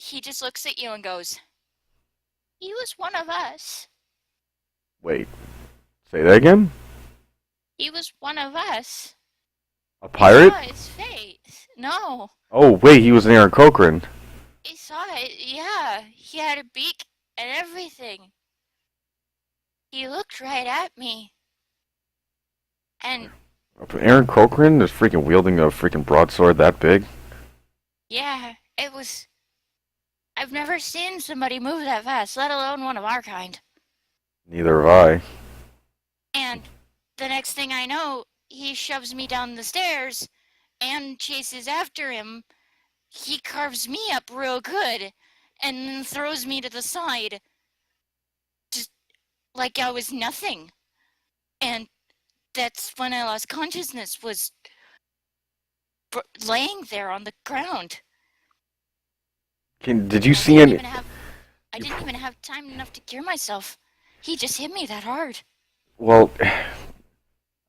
he just looks at you and goes, "He was one of us. Wait, say that again? He was one of us. A You pirate? saw his face. No, Oh, wait, he was an Aaron Cochrane. he saw it. Yeah, he had a beak and everything. He looked right at me. And Aaron Cochrane is freaking wielding a freaking broadsword that big? yeah, it was. I've never seen somebody move that fast, let alone one of our kind. Neither have I. And the next thing I know, he shoves me down the stairs and chases after him. He carves me up real good and then throws me to the side. Just like I was nothing. And that's when I lost consciousness, was laying there on the ground. Did you see any? I didn't even have time enough to cure myself. He just hit me that hard. Well,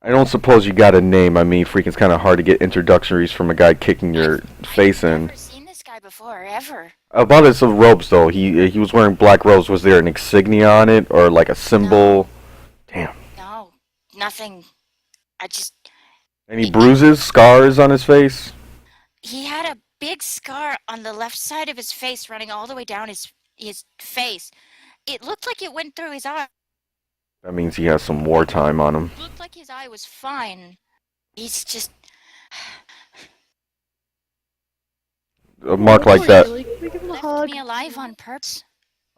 I don't suppose you got a name. I mean, freaking, it's kind of hard to get introductories from a guy kicking your face in. I've never seen this guy before, ever. About his robes, though, he was wearing black robes. Was there an insignia on it, or like a symbol? No. Damn. No, nothing. I just... Any bruises, scars on his face? He had a big scar on the left side of his face running all the way down his face. It looked like it went through his eye. That means he has some wartime on him. It looked like his eye was fine. He's just... A mark like that. left me alive on purpose.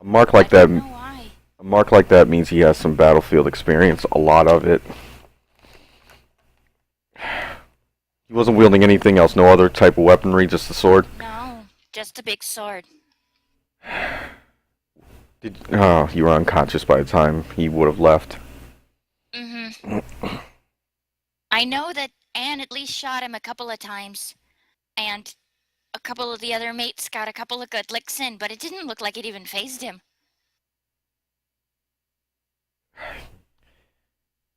A mark like that. I don't know why. A mark like that means he has some battlefield experience. A lot of it. He wasn't wielding anything else. No other type of weaponry. Just the sword. No, just a big sword. Oh, you were unconscious by the time he would have left. I know that Anne at least shot him a couple of times, and a couple of the other mates got a couple of good licks in, but it didn't look like it even fazed him.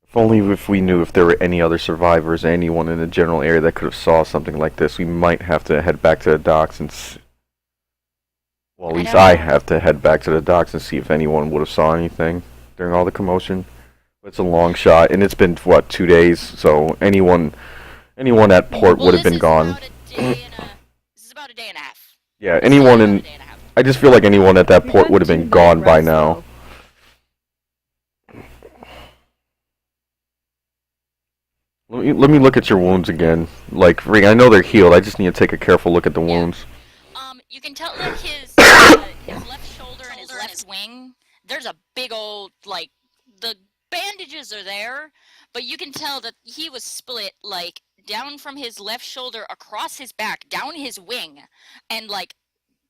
If only if we knew if there were any other survivors, anyone in the general area that could have saw something like this. We might have to head back to the docks and... Well, at least I have to head back to the docks and see if anyone would have saw anything during all the commotion. It's a long shot, and it's been, what, 2 days? So anyone at port would have been gone. This is about a day and a half. Yeah, anyone in... I just feel like anyone at that port would have been gone by now. Let me look at your wounds again. Like, I know they're healed. I just need to take a careful look at the wounds. You can tell that his left shoulder and his left wing, there's a big old, like, the bandages are there, but you can tell that he was split, like, down from his left shoulder across his back, down his wing, and, like,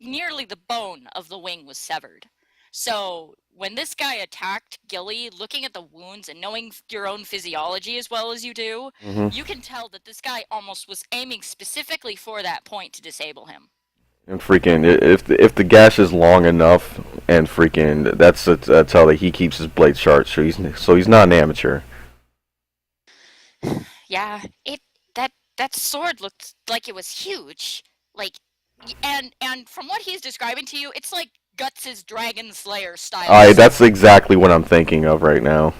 nearly the bone of the wing was severed. So when this guy attacked Gilly, looking at the wounds and knowing your own physiology as well as you do, you can tell that this guy almost was aiming specifically for that point to disable him. And freaking, if the gash is long enough, and freaking, that's how that he keeps his blade sharp. So he's not an amateur. Yeah, that sword looked like it was huge, like, and from what he's describing to you, it's like Guts' Dragon Slayer style. That's exactly what I'm thinking of right now.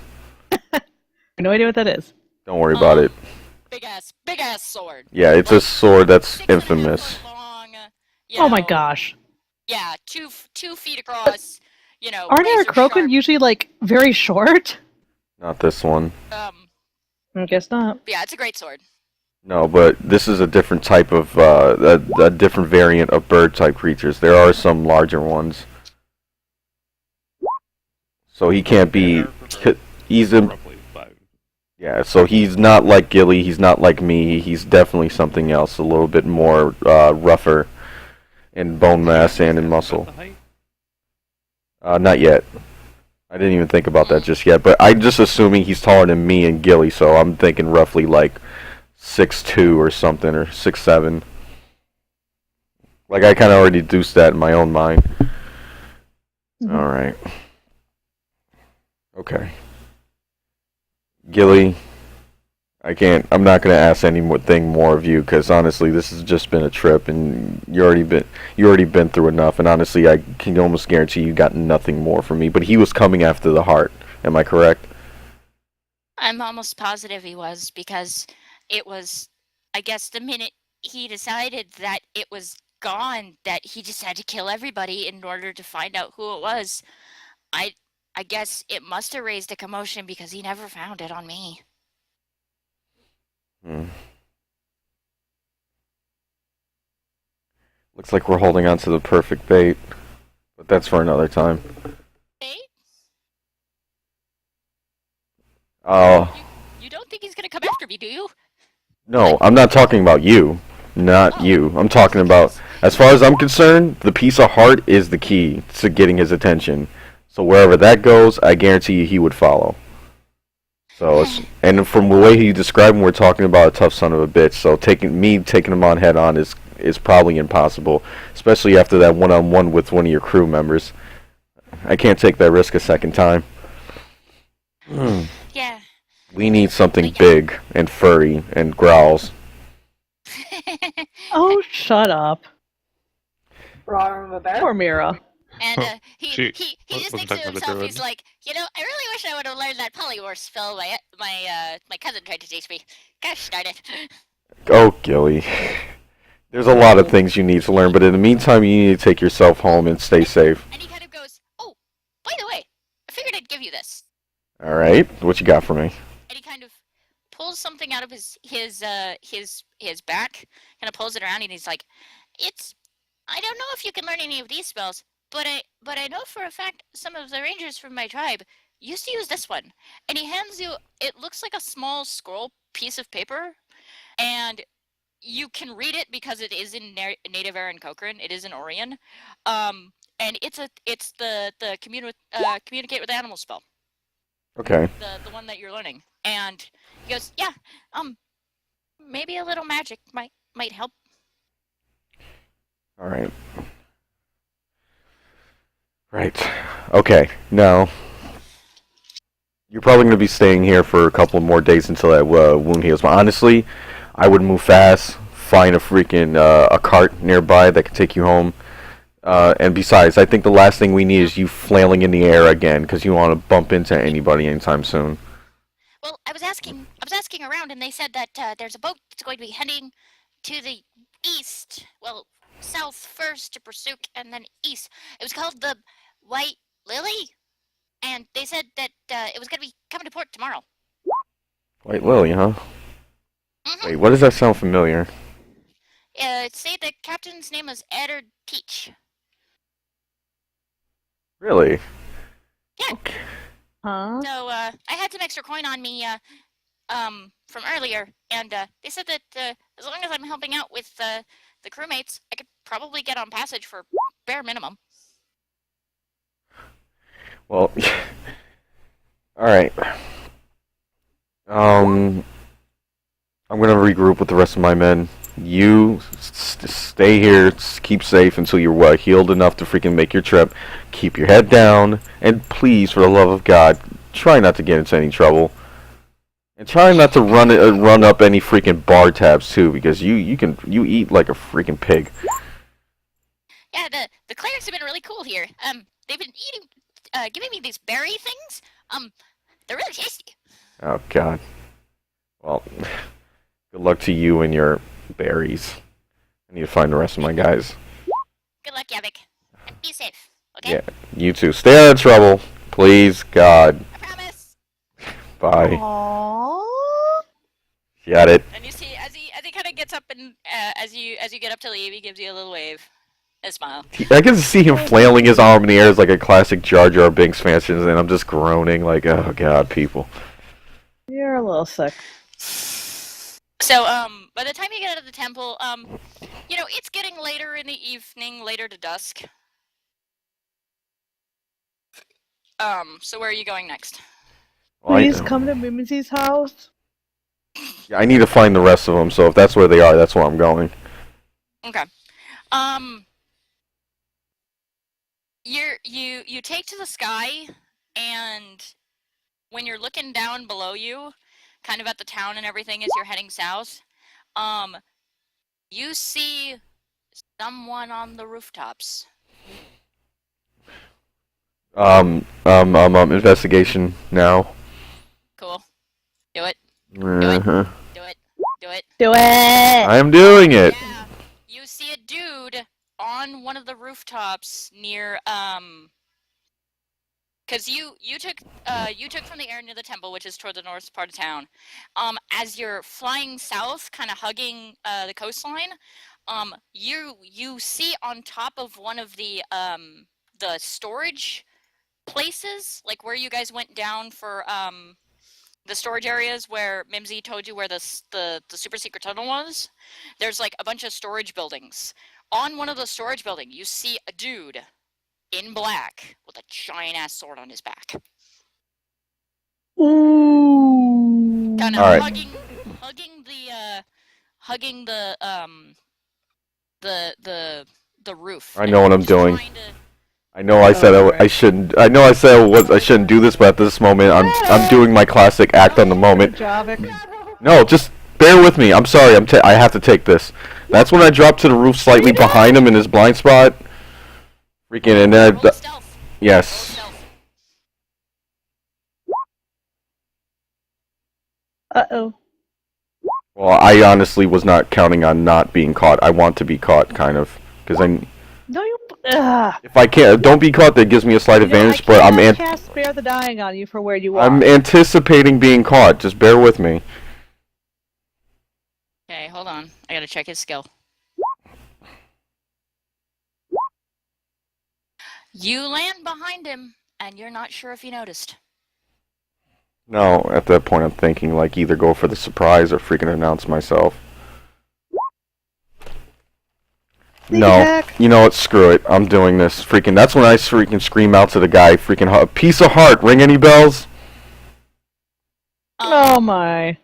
No idea what that is. Don't worry about it. Big ass sword. Yeah, it's like, a sword that's infamous. Oh my gosh. Yeah, 2 feet across. You know. Aren't Aaron Cochrane usually like very short? Not this one. I guess not. Yeah, it's a great sword. No, but this is a different type of a different variant of bird type creatures. There are some larger ones. So he can't be. He's a. Yeah, so he's not like Gilly. He's not like me. He's definitely something else. A little bit more rougher in bone mass and in muscle. Not yet. I didn't even think about that just yet. But I'm just assuming he's taller than me and Gilly, so I'm thinking roughly like 6'2" or something, or 6'7". Like, I kind of already deduced that in my own mind. Alright. Okay. Gilly, I'm not gonna ask anything more of you because honestly, this has just been a trip, and you already been through enough. And honestly, I can almost guarantee you got nothing more from me. But he was coming after the heart. Am I correct? I'm almost positive he was because it was, I guess, the minute he decided that it was gone, that he just had to kill everybody in order to find out who it was. I, I guess it must have raised a commotion because he never found it on me. Hmm. Looks like we're holding on to the perfect bait, but that's for another time. Hey, Oh, you don't think he's gonna come after me, do you? no, I'm not talking about you. Not Oh, you. I'm talking about, as far as I'm concerned, the piece of heart is the key to getting his attention. So wherever that goes, I guarantee you he would follow. So, and from the way he described him, we're talking about a tough son of a bitch. So taking him on head on is probably impossible, especially after that one-on-one with one of your crew members. I can't take that risk a second time. Yeah. We need something big and furry and growls. Oh, shut up. Poor Poor Mira. And She he just wasn't thinks to talking about himself, the he's like, I really wish I would have learned that polymorph spell my cousin tried to teach me. Gosh darn it. Oh, Gilly. There's a lot of things you need to learn, but in the meantime, you need to take yourself home and stay safe. And he kind of goes, oh, by the way, I figured I'd give you this. All right, what you got for me? And he kind of pulls something out of his back, kind of pulls it around, and he's like, I don't know if you can learn any of these spells, but I know for a fact some of the rangers from my tribe used to use this one. And he hands you, it looks like a small scroll piece of paper, and you can read it because it is in Native Aran Cochrane. It is in Orion, and it's the communicate with animals spell. Okay. The one that you're learning. And he goes, yeah, maybe a little magic might help. All right. Right. Okay. Now, you're probably going to be staying here for a couple more days until that wound heals. But honestly, I would move fast, find a freaking a cart nearby that could take you home. And besides, I think the last thing we need is you flailing in the air again because you want to bump into anybody anytime soon. Well, I was asking around, and they said that there's a boat that's going to be heading to the east. Well, south first to Pursuit, and then east. It was called the White Lily, and they said that it was going to be coming to port tomorrow. White Lily, huh? Mm-hmm. Wait, why does that sound familiar? Say the captain's name was Eddard Teach. Really? Yeah. Okay. Huh? So I had some extra coin on me from earlier, and they said that as long as I'm helping out with the crewmates, I could probably get on passage for bare minimum. Well, all right. I'm gonna regroup with the rest of my men. You stay here, keep safe until you're healed enough to freaking make your trip. Keep your head down, and please, for the love of God, try not to get into any trouble. And try not to run up any freaking bar tabs too, because you eat like a freaking pig. Yeah, the clerics have been really cool here. They've been giving me these berry things. They're really tasty. Oh God. Well, good luck to you and your berries. I need to find the rest of my guys. Good luck, Yavik. And be safe, okay? Yeah, you too. Stay out of trouble, please, God. I promise. Bye. Aww. Got it. And you see, as he kind of gets up and as you get up to leave, he gives you a little wave, and a smile. I can see him flailing his arm in the air as like a classic Jar Jar Binks fashion, and I'm just groaning like, oh God, people. You're a little sick. So, by the time you get out of the temple, it's getting later in the evening, later to dusk. So where are you going next? Well, Please come to Mimisy's house. I need to find the rest of them, so if that's where they are, that's where I'm going. Okay. You take to the sky, and when you're looking down below you, kind of at the town and everything as you're heading south, you see someone on the rooftops. Investigation now. Cool. Do it. Uh-huh. Do it. Do it. Do it! I am doing it. Yeah. You see a dude on one of the rooftops near because you took from the area near the temple, which is toward the north part of town. As you're flying south, kind of hugging the coastline, you see on top of one of the storage places, like where you guys went down for the storage areas where Mimsy told you where the super secret tunnel was. There's like a bunch of storage buildings. On one of the storage buildings, you see a dude in black with a giant ass sword on his back. Ooh. Kind of All right. hugging the roof. I know what I'm doing. Trying to, I know I said I shouldn't. I know I said I shouldn't do this, but at this moment, I'm doing my classic act on the moment. No, just bear with me. I'm sorry. I have to take this. That's when I dropped to the roof slightly behind him in his blind spot. Freaking and then. roll stealth. Yes. Roll stealth. Uh-oh. Well, I honestly was not counting on not being caught. I want to be caught, kind of, because No, you... Ugh. if I can't, don't be caught. That gives me a slight advantage. But I'm I cast Spare the Dying on you for where you are. I'm anticipating being caught. Just bear with me. Okay, hold on. I gotta check his skill. You land behind him, and you're not sure if he noticed. No, at that point, I'm thinking like either go for the surprise or freaking announce myself. No, attack. you know what? Screw it. I'm doing this. Freaking. That's when I freaking scream out to the guy. Freaking piece of heart. Ring any bells? Oh my.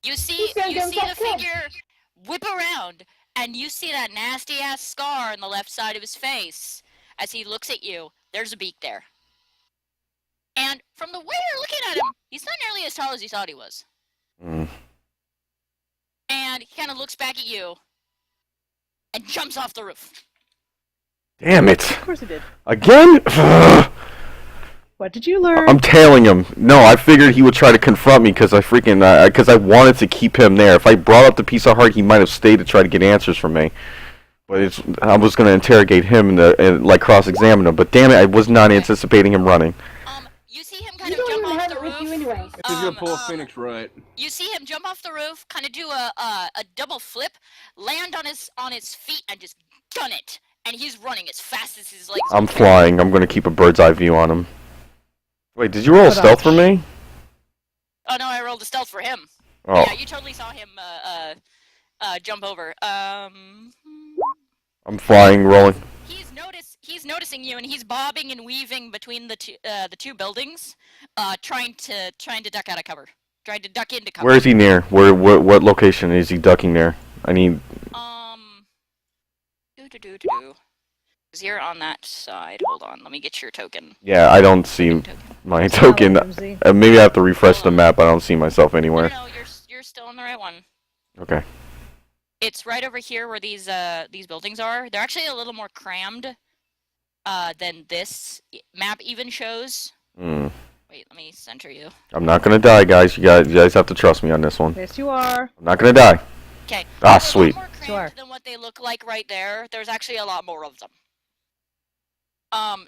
You see the figure whip around, and you see that nasty ass scar on the left side of his face. As he looks at you, there's a beak there. And from the way you're looking at him, he's not nearly as tall as you thought he was. Mm. And he kind of looks back at you and jumps off the roof. Damn it! Of course he did. Again? What did you learn? I'm tailing him. No, I figured he would try to confront me because I freaking because I wanted to keep him there. If I brought up the piece of heart, he might have stayed to try to get answers from me. But I was going to interrogate him and like cross-examine him. But damn it, I was not anticipating him running. You see him kind of jump off the roof. He's gonna pull a Phoenix right. You see him jump off the roof, kind of do a double flip, land on his feet, and just gun it. And he's running as fast as his legs. I'm flying. I'm going to keep a bird's eye view on him. Wait, did you roll a stealth for me? Oh no, I rolled a stealth for him. Oh. Yeah, you totally saw him jump over. I'm flying, rolling. He's noticing you, and he's bobbing and weaving between the two buildings, trying to duck out of cover, trying to duck into cover. Where is he near? What location is he ducking near? I need. Because you're on that side. Hold on, let me get your token. Yeah, I don't see my token. Maybe I have to refresh the map. I don't see myself anywhere. No, you're still on the right one. Okay. It's right over here where these buildings are. They're actually a little more crammed than this map even shows. Hmm. Wait, let me center you. I'm not gonna die, guys. You guys have to trust me on this one. Yes, you are. I'm not gonna die. Okay. Ah, sweet. More cramped than what they look like right there. There's actually a lot more of them.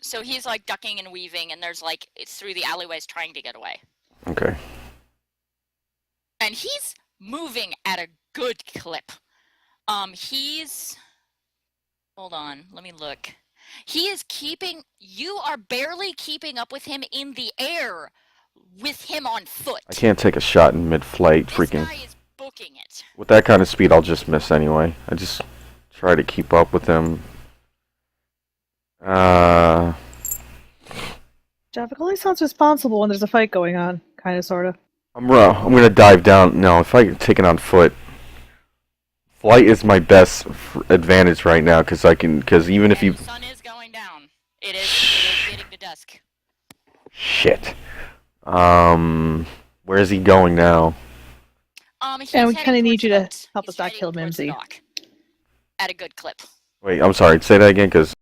So he's like ducking and weaving, and there's like it's through the alleyways trying to get away. Okay. And he's moving at a good clip. Hold on, let me look. You are barely keeping up with him in the air, with him on foot. I can't take a shot in mid-flight. Freaking. This guy is booking it. With that kind of speed, I'll just miss anyway. I just try to keep up with him. Javik only sounds responsible when there's a fight going on, kind of, sort of. I'm gonna dive down. No, if I take it on foot, flight is my best advantage right now because even if you. The sun is going down. It is getting to dusk. Shit. Where is he going now? He's And we heading kinda need towards you the to boat. help He's us not heading kill towards the Mimsy. dock. At a good clip. Wait, I'm sorry. Say that again, because